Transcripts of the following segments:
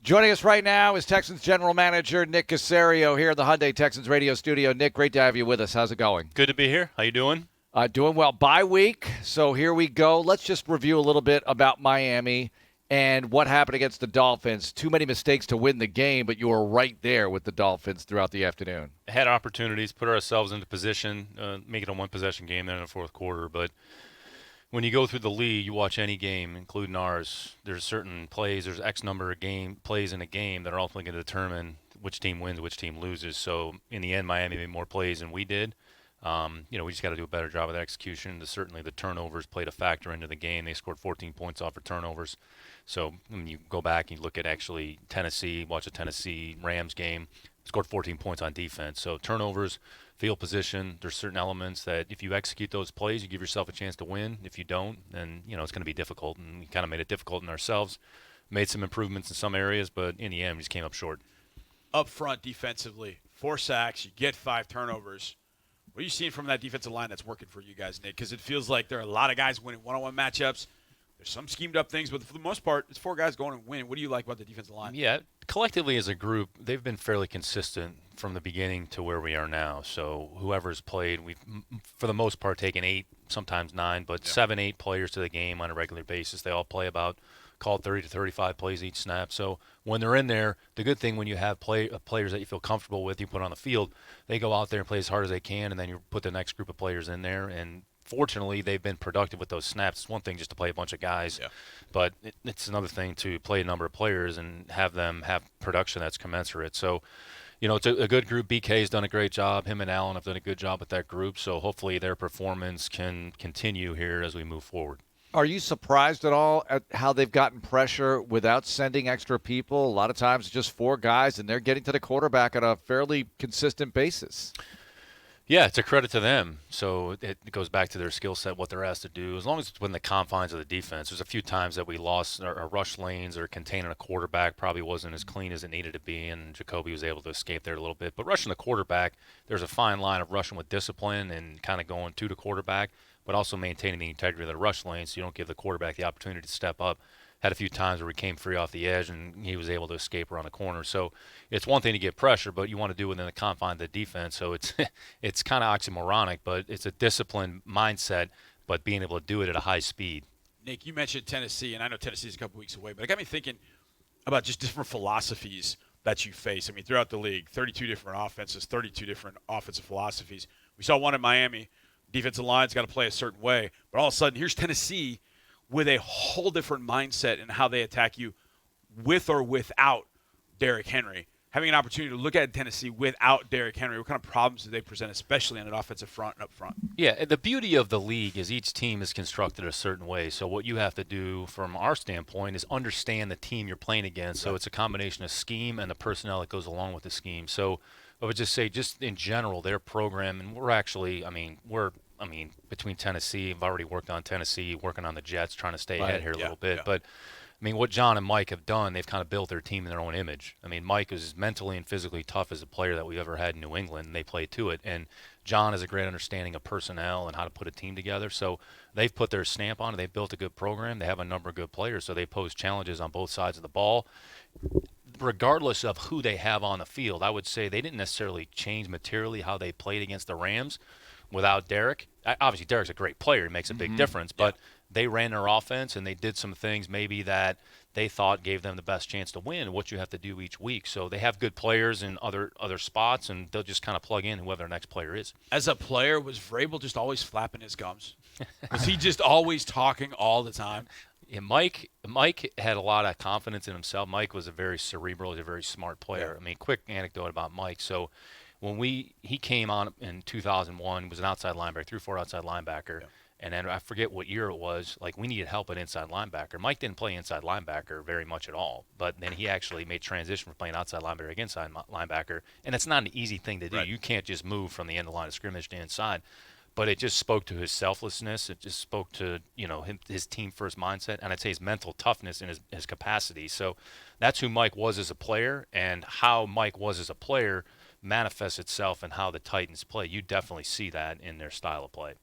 Joining us right now is Texans General Manager Nick Caserio here at the Hyundai Texans radio studio. Nick, great to have you with us. How's it going? Good to be here. How you doing? Doing well. Bye week, so here we go. Let's just review a little bit about Miami and what happened against the Dolphins. Too many mistakes to win the game, but you were right there with the Dolphins throughout the afternoon. Had opportunities, put ourselves into position, make it a one-possession game then in the fourth quarter, but when you go through the league, you watch any game, including ours, there's certain plays, there's X number of plays in a game that are ultimately going to determine which team wins, which team loses. So in the end, Miami made more plays than we did. We just got to do a better job of the execution. Certainly the turnovers played a factor into the game. They scored 14 points off of turnovers. So when you go back and you look at actually Tennessee, watch a Tennessee-Rams game, scored 14 points on defense. So turnovers, field position, there's certain elements that if you execute those plays, you give yourself a chance to win. If you don't, then it's going to be difficult. And we kind of made it difficult in ourselves. Made some improvements in some areas, but in the end, we just came up short. Up front defensively, 4 sacks, you get 5 turnovers. What are you seeing from that defensive line that's working for you guys, Nick? Because it feels like there are a lot of guys winning one-on-one matchups. There's some schemed-up things, but for the most part, it's 4 guys going and winning. What do you like about the defensive line? Yeah, collectively as a group, they've been fairly consistent from the beginning to where we are now. So whoever's played, we've, for the most part, taken 8, sometimes 9, but 7, 8 players to the game on a regular basis. They all play about, call it 30 to 35 plays each snap. So when they're in there, the good thing when you have players that you feel comfortable with, you put on the field, they go out there and play as hard as they can, and then you put the next group of players in there. And fortunately, they've been productive with those snaps. It's one thing just to play a bunch of guys, but it's another thing to play a number of players and have them have production that's commensurate. So, it's a good group. BK's done a great job. Him and Allen have done a good job with that group. So hopefully their performance can continue here as we move forward. Are you surprised at all at how they've gotten pressure without sending extra people? A lot of times it's just 4 guys, and they're getting to the quarterback on a fairly consistent basis. Yeah, it's a credit to them. So it goes back to their skill set, what they're asked to do. As long as it's within the confines of the defense. There's a few times that we lost our rush lanes or containing a quarterback probably wasn't as clean as it needed to be, and Jacoby was able to escape there a little bit. But rushing the quarterback, there's a fine line of rushing with discipline and kind of going to the quarterback, but also maintaining the integrity of the rush lane so you don't give the quarterback the opportunity to step up. Had a few times where he came free off the edge and he was able to escape around the corner. So it's one thing to get pressure, but you want to do it within the confines of the defense. So it's kind of oxymoronic, but it's a disciplined mindset, but being able to do it at a high speed. Nick, you mentioned Tennessee, and I know Tennessee's a couple weeks away, but it got me thinking about just different philosophies that you face. I mean, throughout the league, 32 different offenses, 32 different offensive philosophies. We saw one in Miami. Defensive line's got to play a certain way, but all of a sudden, here's Tennessee with a whole different mindset in how they attack you with or without Derrick Henry. Having an opportunity to look at Tennessee without Derrick Henry, what kind of problems do they present, especially on an offensive front and up front? Yeah, the beauty of the league is each team is constructed a certain way. So what you have to do from our standpoint is understand the team you're playing against. So it's a combination of scheme and the personnel that goes along with the scheme. So I would just say, just in general, their program, and we're actually, between Tennessee, I've already worked on Tennessee, working on the Jets, trying to stay ahead here a little bit. But, what John and Mike have done, they've kind of built their team in their own image. Mike is mentally and physically tough as a player that we've ever had in New England, and they play to it. And John has a great understanding of personnel and how to put a team together. So they've put their stamp on it. They've built a good program. They have a number of good players, so they pose challenges on both sides of the ball. Regardless of who they have on the field, I would say they didn't necessarily change materially how they played against the Rams without Derrick. Obviously, Derrick's a great player. He makes a big difference, but they ran their offense and they did some things maybe that they thought gave them the best chance to win, what you have to do each week. So they have good players in other spots, and they'll just kind of plug in whoever their next player is. As a player, was Vrabel just always flapping his gums? Was he just always talking all the time? Yeah, Mike had a lot of confidence in himself. Mike was a very cerebral, he's a very smart player. Quick anecdote about Mike. So when he came on in 2001, he was an outside linebacker, 3-4 outside linebacker. Yeah. And then I forget what year it was, we needed help at inside linebacker. Mike didn't play inside linebacker very much at all, but then he actually made transition from playing outside linebacker to inside linebacker, and it's not an easy thing to do. Right. You can't just move from the end of the line of scrimmage to inside. But it just spoke to his selflessness. It just spoke to, his team-first mindset, and I'd say his mental toughness and his capacity. So that's who Mike was as a player, and how Mike was as a player manifests itself in how the Titans play. You definitely see that in their style of play.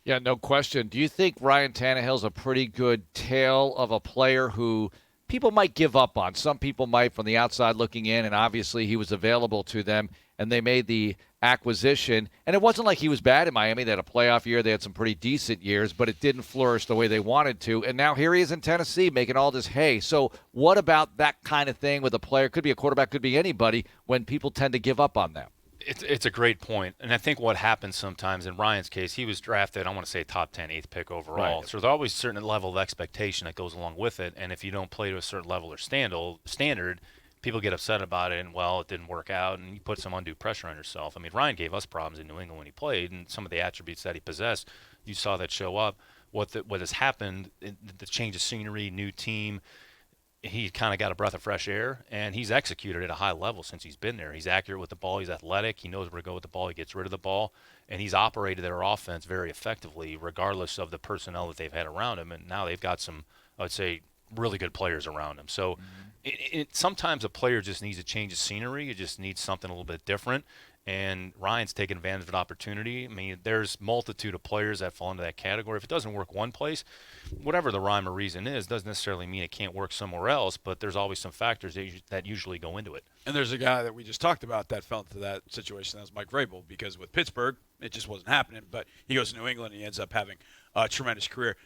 Yeah, no question. Do you think Ryan Tannehill's a pretty good tale of a player who people might give up on. Some people might from the outside looking in, and obviously he was available to them, and they made the acquisition. And it wasn't like he was bad in Miami. They had a playoff year. They had some pretty decent years, but it didn't flourish the way they wanted to. And now here he is in Tennessee making all this hay. So what about that kind of thing with a player? Could be a quarterback, could be anybody, when people tend to give up on them. It's a great point. And I think what happens sometimes, in Ryan's case, he was drafted, I want to say top 10, 8th pick overall. Right. So there's always a certain level of expectation that goes along with it. And if you don't play to a certain level or standard, people get upset about it, and, well, it didn't work out, and you put some undue pressure on yourself. I mean, Ryan gave us problems in New England when he played, and some of the attributes that he possessed, you saw that show up. What has happened, the change of scenery, new team, he kind of got a breath of fresh air, and he's executed at a high level since he's been there. He's accurate with the ball. He's athletic. He knows where to go with the ball. He gets rid of the ball, and he's operated their offense very effectively, regardless of the personnel that they've had around him. And now they've got some, I would say, really good players around him. So sometimes a player just needs a change of scenery. It just needs something a little bit different. And Ryan's taking advantage of an opportunity. I mean, there's multitude of players that fall into that category. If it doesn't work one place, whatever the rhyme or reason is, doesn't necessarily mean it can't work somewhere else, but there's always some factors that usually go into it. And there's a guy that we just talked about that fell into that situation. That was Mike Vrabel, because with Pittsburgh, it just wasn't happening. But he goes to New England, and he ends up having a tremendous career.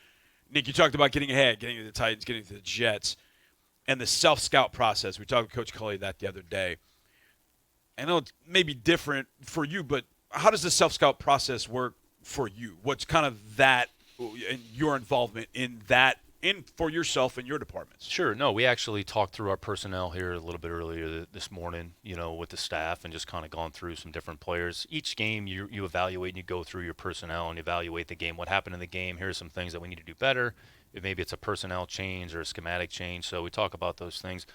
Nick, you talked about getting ahead, getting to the Titans, getting to the Jets, and the self-scout process. We talked with Coach Culley that the other day. I know it's maybe different for you, but how does the self-scout process work for you? What's kind of that and your involvement in that for yourself and your departments? Sure. No, we actually talked through our personnel here a little bit earlier this morning, with the staff, and just kind of gone through some different players. Each game you evaluate and you go through your personnel and evaluate the game. What happened in the game? Here's some things that we need to do better. Maybe it's a personnel change or a schematic change. So we talk about those things.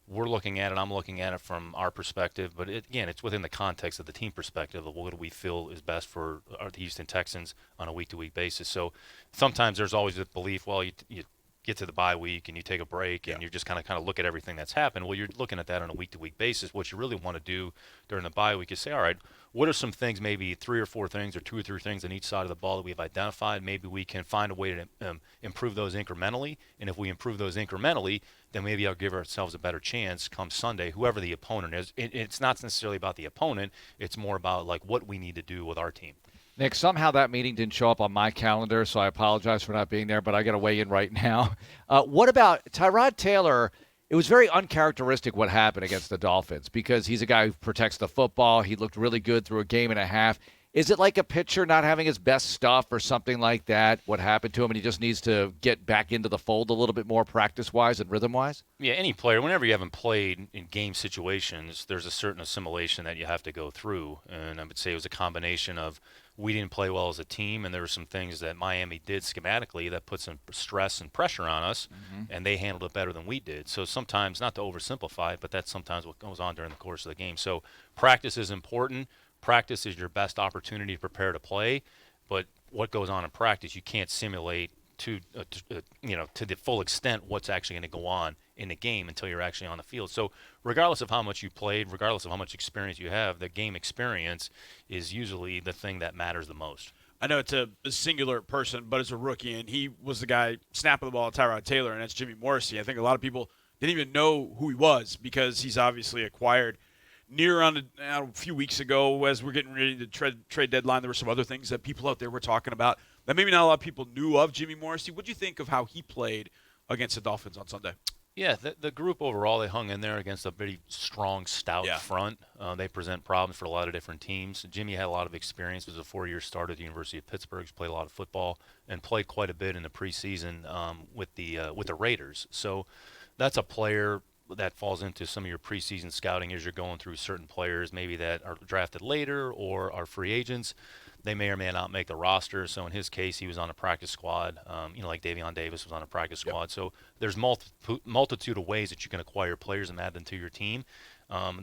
We're looking at it. I'm looking at it from our perspective, but it's within the context of the team perspective of what do we feel is best for the Houston Texans on a week-to-week basis. So sometimes there's always a belief, well, you get to the bye week and you take a break and you just kind of look at everything that's happened. Well, you're looking at that on a week-to-week basis. What you really want to do during the bye week is say, all right, what are some things, maybe 3 or 4 things or 2 or 3 things on each side of the ball that we've identified? Maybe we can find a way to improve those incrementally. And if we improve those incrementally, then maybe I'll give ourselves a better chance come Sunday, whoever the opponent is. It's not necessarily about the opponent. It's more about like what we need to do with our team. Nick, somehow that meeting didn't show up on my calendar, so I apologize for not being there, but I got to weigh in right now. What about Tyrod Taylor? It was very uncharacteristic what happened against the Dolphins because he's a guy who protects the football. He looked really good through a game and a half. Is it like a pitcher not having his best stuff or something like that, what happened to him, and he just needs to get back into the fold a little bit more practice-wise and rhythm-wise? Yeah, any player, whenever you haven't played in game situations, there's a certain assimilation that you have to go through. And I would say it was a combination of we didn't play well as a team, and there were some things that Miami did schematically that put some stress and pressure on us, and they handled it better than we did. So sometimes, not to oversimplify it, but that's sometimes what goes on during the course of the game. So practice is important. Practice is your best opportunity to prepare to play, but what goes on in practice, you can't simulate to the full extent what's actually going to go on in the game until you're actually on the field. So regardless of how much you played, regardless of how much experience you have, the game experience is usually the thing that matters the most. I know it's a singular person, but as a rookie, and he was the guy snapping the ball at Tyrod Taylor, and that's Jimmy Morrissey. I think a lot of people didn't even know who he was because he's obviously acquired near on a few weeks ago as we're getting ready to trade deadline. There were some other things that people out there were talking about that maybe not a lot of people knew of Jimmy Morrissey. What do you think of how he played against the Dolphins on Sunday? Yeah, the group overall, they hung in there against a very strong, stout front. They present problems for a lot of different teams. Jimmy had a lot of experience. He was a 4-year starter at the University of Pittsburgh. He's played a lot of football and played quite a bit in the preseason with the Raiders. So that's a player that falls into some of your preseason scouting as you're going through certain players maybe that are drafted later or are free agents. They may or may not make the roster. So in his case, he was on a practice squad, like Davion Davis was on a practice squad. So there's multitude of ways that you can acquire players and add them to your team.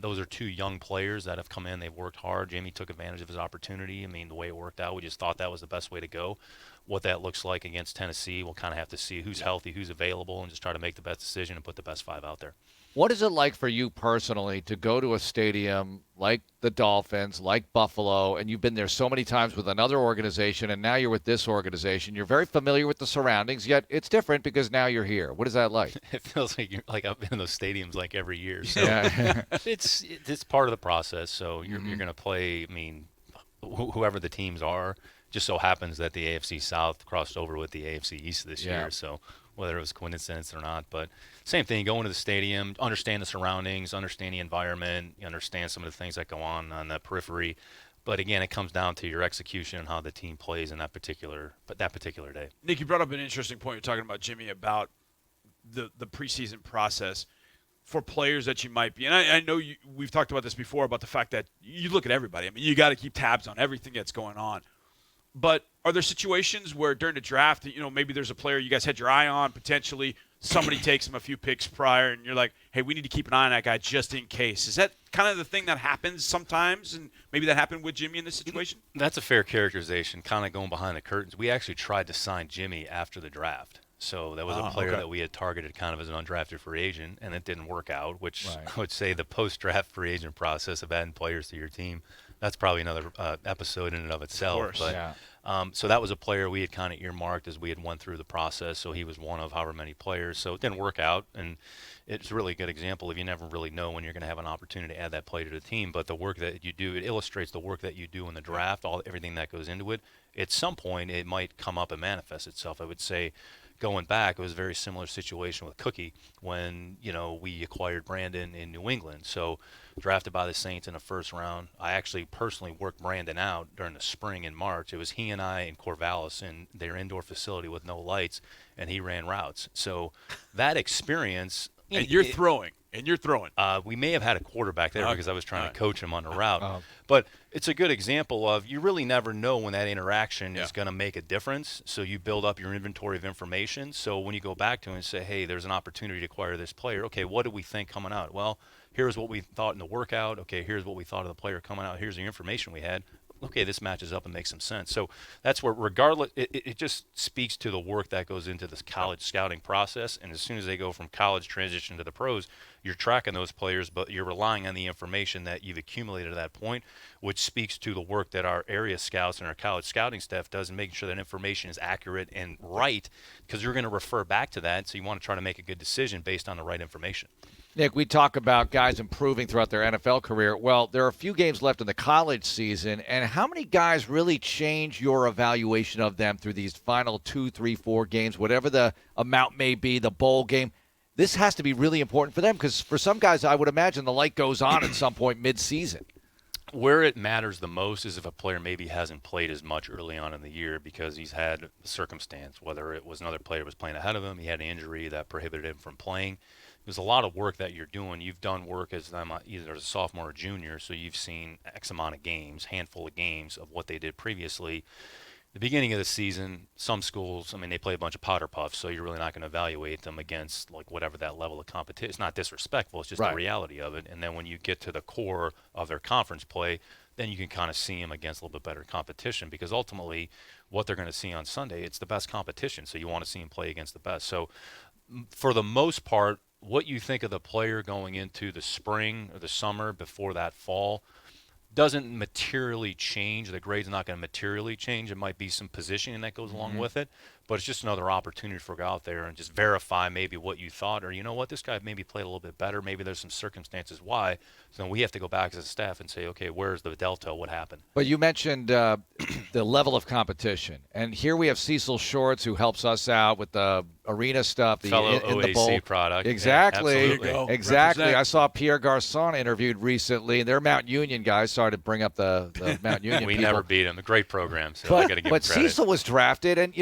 Those are 2 young players that have come in. They've worked hard. Jimmy took advantage of his opportunity. I mean, the way it worked out, we just thought that was the best way to go. What that looks like against Tennessee, we'll kind of have to see who's healthy, who's available, and just try to make the best decision and put the best 5 out there. What is it like for you personally to go to a stadium like the Dolphins, like Buffalo, and you've been there so many times with another organization, and now you're with this organization? You're very familiar with the surroundings, yet it's different because now you're here. What is that like? It feels like I've been in those stadiums like every year. So Yeah. it's part of the process. So you're going to play. I mean, whoever the teams are. Just so happens that the AFC South crossed over with the AFC East this Yeah. year. So whether it was coincidence or not, but same thing. You go into the stadium, understand the surroundings, understand the environment, you understand some of the things that go on the periphery. But again, it comes down to your execution and how the team plays in that particular day. Nick, you brought up an interesting point. You're talking about Jimmy about the preseason process for players that you might be. And I know we've talked about this before about the fact that you look at everybody. I mean, you got to keep tabs on everything that's going on. But are there situations where during the draft, maybe there's a player you guys had your eye on, potentially somebody takes him a few picks prior, and you're like, hey, we need to keep an eye on that guy just in case? Is that kind of the thing that happens sometimes, and maybe that happened with Jimmy in this situation? That's a fair characterization, kind of going behind the curtains. We actually tried to sign Jimmy after the draft. So that was a player that we had targeted kind of as an undrafted free agent, and it didn't work out, which I would say the post-draft free agent process of adding players to your team, that's probably another episode in and of itself. Of course, but, yeah. So that was a player we had kind of earmarked as we had went through the process. So he was one of however many players. So it didn't work out, and it's a really good example of you never really know when you're going to have an opportunity to add that player to the team. But the work that you do, it illustrates the work that you do in the draft, everything that goes into it. At some point, it might come up and manifest itself. I would say, going back, it was a very similar situation with Cookie when we acquired Brandon in New England. So drafted by the Saints in the first round. I actually personally worked Brandon out during the spring in March. It was he and I and Corvallis in their indoor facility with no lights, and he ran routes. So that experience. And you're throwing. We may have had a quarterback there because I was trying to coach him on the route. But it's a good example of you really never know when that interaction is going to make a difference. So you build up your inventory of information. So when you go back to him and say, hey, there's an opportunity to acquire this player. Okay, what do we think coming out? Well, here's what we thought in the workout. Okay, here's what we thought of the player coming out. Here's the information we had. Okay, this matches up and makes some sense. So that's where, regardless, it just speaks to the work that goes into this college scouting process. And as soon as they go from college transition to the pros, you're tracking those players, but you're relying on the information that you've accumulated at that point, which speaks to the work that our area scouts and our college scouting staff does in making sure that information is accurate and right, because you're going to refer back to that. So you want to try to make a good decision based on the right information. Nick, we talk about guys improving throughout their NFL career. Well, there are a few games left in the college season, and how many guys really change your evaluation of them through these final 2, 3, 4 games, whatever the amount may be, the bowl game? This has to be really important for them because for some guys, I would imagine the light goes on at some point mid-season. Where it matters the most is if a player maybe hasn't played as much early on in the year because he's had a circumstance, whether it was another player was playing ahead of him, he had an injury that prohibited him from playing. There's a lot of work that you're doing. You've done work as either as a sophomore or junior, so you've seen X amount of games, handful of games of what they did previously. The beginning of the season, some schools, they play a bunch of powder puffs, so you're really not going to evaluate them against like whatever that level of competition. It's not disrespectful, it's just the reality of it. And then when you get to the core of their conference play, then you can kind of see them against a little bit better competition because ultimately what they're going to see on Sunday, it's the best competition, so you want to see them play against the best. So for the most part, what you think of the player going into the spring or the summer before that fall doesn't materially change. The grade's not going to materially change. It might be some positioning that goes along with it, but it's just another opportunity for go out there and just verify maybe what you thought, or you know what, this guy maybe played a little bit better. Maybe there's some circumstances why. So then we have to go back as a staff and say, okay, where's the delta? What happened? But you mentioned the level of competition, and here we have Cecil Shorts who helps us out with the arena stuff, Fellow in the OAC bowl product. Exactly. Yeah, absolutely. Exactly. Represent. I saw Pierre Garçon interviewed recently, and they're Mount Union guys. Sorry to bring up the Mount Union We people. never beat him. A great program, so I got to give him But credit. Cecil was drafted, and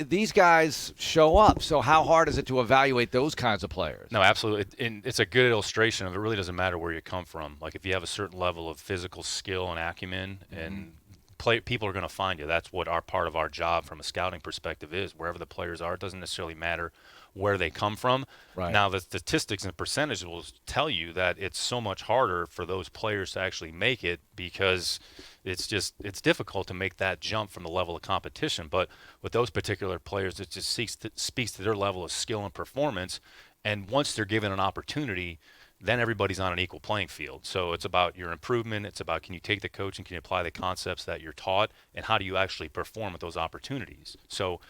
these guys show up. So how hard is it to evaluate those kinds of players? No, absolutely. And it's a good illustration of it really doesn't matter where you come from. Like if you have a certain level of physical skill and acumen and people are going to find you. That's what part of our job from a scouting perspective is. Wherever the players are, it doesn't necessarily matter where they come from. Right. Now, the statistics and percentages will tell you that it's so much harder for those players to actually make it because it's difficult to make that jump from the level of competition. But with those particular players, it just speaks to their level of skill and performance. And once they're given an opportunity, then everybody's on an equal playing field. So it's about your improvement. It's about, can you take the coach and can you apply the concepts that you're taught, and how do you actually perform with those opportunities? So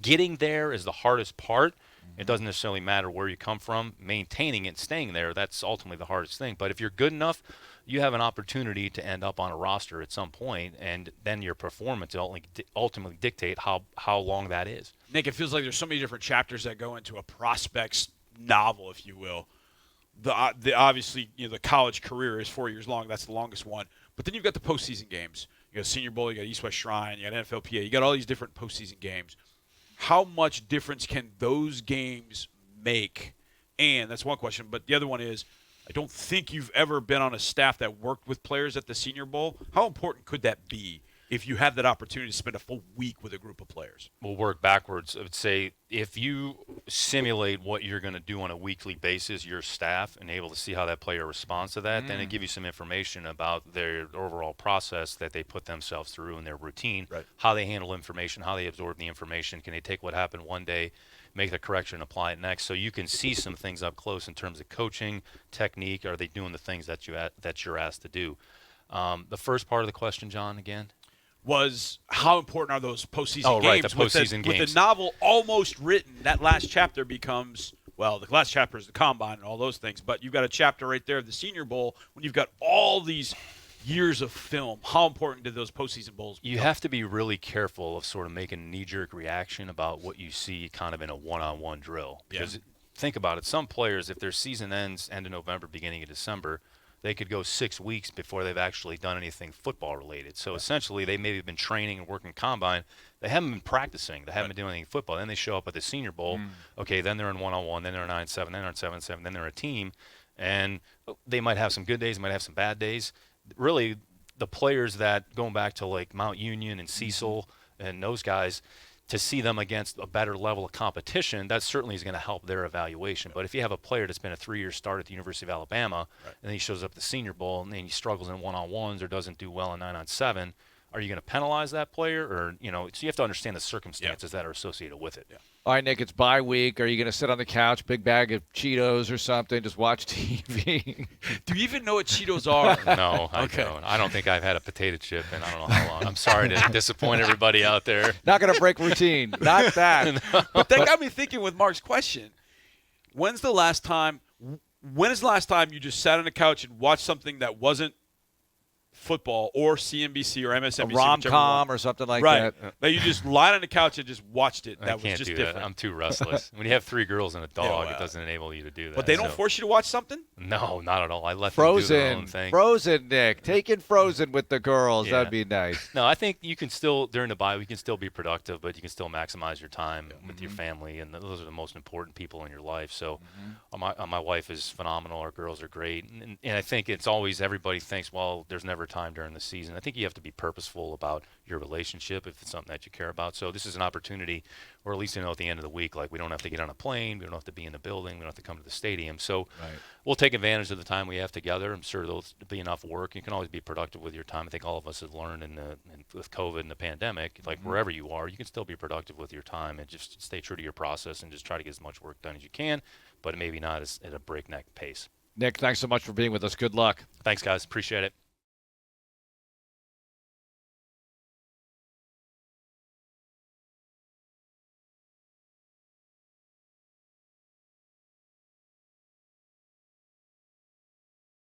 getting there is the hardest part. It doesn't necessarily matter where you come from. Maintaining it and staying there, that's ultimately the hardest thing. But if you're good enough, you have an opportunity to end up on a roster at some point, and then your performance will ultimately dictate how long that is. Nick, it feels like there's so many different chapters that go into a prospect's novel, if you will. The obviously, the college career is 4 years long. That's the longest one. But then you've got the postseason games. You got Senior Bowl, you got East West Shrine, you got NFLPA, you got all these different postseason games. How much difference can those games make? And that's one question. But the other one is, I don't think you've ever been on a staff that worked with players at the Senior Bowl. How important could that be if you have that opportunity to spend a full week with a group of players? We'll work backwards. I would say if you simulate what you're going to do on a weekly basis, your staff, and able to see how that player responds to that, then it gives you some information about their overall process that they put themselves through in their routine, right, how they handle information, how they absorb the information. Can they take what happened one day, make the correction, apply it next? So you can see some things up close in terms of coaching, technique. Are they doing the things that you're asked to do? The first part of the question, John, again? Was how important are those postseason games? Right, the postseason games. With the novel almost written, that last chapter becomes, well, the last chapter is the combine and all those things, but you've got a chapter right there of the Senior Bowl when you've got all these years of film. How important did those postseason bowls become? You have to be really careful of sort of making a knee-jerk reaction about what you see kind of in a one-on-one drill. Because think about it, some players, if their season ends end of November, beginning of December, they could go 6 weeks before they've actually done anything football related. So essentially, they maybe have been training and working combine. They haven't been practicing. They haven't been doing anything football. Then they show up at the Senior Bowl. Okay, then they're in one-on-one. Then they're 9-7. Then they're 7-7. Then they're a team. And they might have some good days. They might have some bad days. Really, the players that, going back to like Mount Union and Cecil and those guys, to see them against a better level of competition, that certainly is going to help their evaluation. But if you have a player that's been a 3-year start at the University of Alabama, and then he shows up at the Senior Bowl and then he struggles in one-on-ones or doesn't do well in 9-on-7, are you going to penalize that player? Or, so you have to understand the circumstances that are associated with it. All right, Nick, it's bye week. Are you going to sit on the couch, big bag of Cheetos or something, just watch TV? Do you even know what Cheetos are? No, I don't. I don't think I've had a potato chip in I don't know how long. I'm sorry to disappoint everybody out there. Not going to break routine. Not that. But that got me thinking with Marc's question. When is the last time you just sat on the couch and watched something that wasn't football or CNBC or MSNBC? A rom-com or something like that. That you just lied on the couch and just watched it. That I can't was just do different. that. I'm too restless. When you have 3 girls and a dog, it doesn't enable you to do that. But they don't force you to watch something? No, not at all. I let them do their own thing. Frozen, Nick. Taking Frozen with the girls. That'd be nice. No, I think you can still, during the bye, we can still be productive, but you can still maximize your time with your family, and those are the most important people in your life. So my wife is phenomenal. Our girls are great. And I think it's always, everybody thinks, well, there's never time during the season. I think you have to be purposeful about your relationship if it's something that you care about. So this is an opportunity, or at least at the end of the week, like we don't have to get on a plane, we don't have to be in the building, we don't have to come to the stadium. So we'll take advantage of the time we have together. I'm sure there'll be enough work. You can always be productive with your time. I think all of us have learned with COVID and the pandemic, like wherever you are, you can still be productive with your time and just stay true to your process and just try to get as much work done as you can, but maybe not at a breakneck pace. Nick, thanks so much for being with us. Good luck. Thanks, guys. Appreciate it.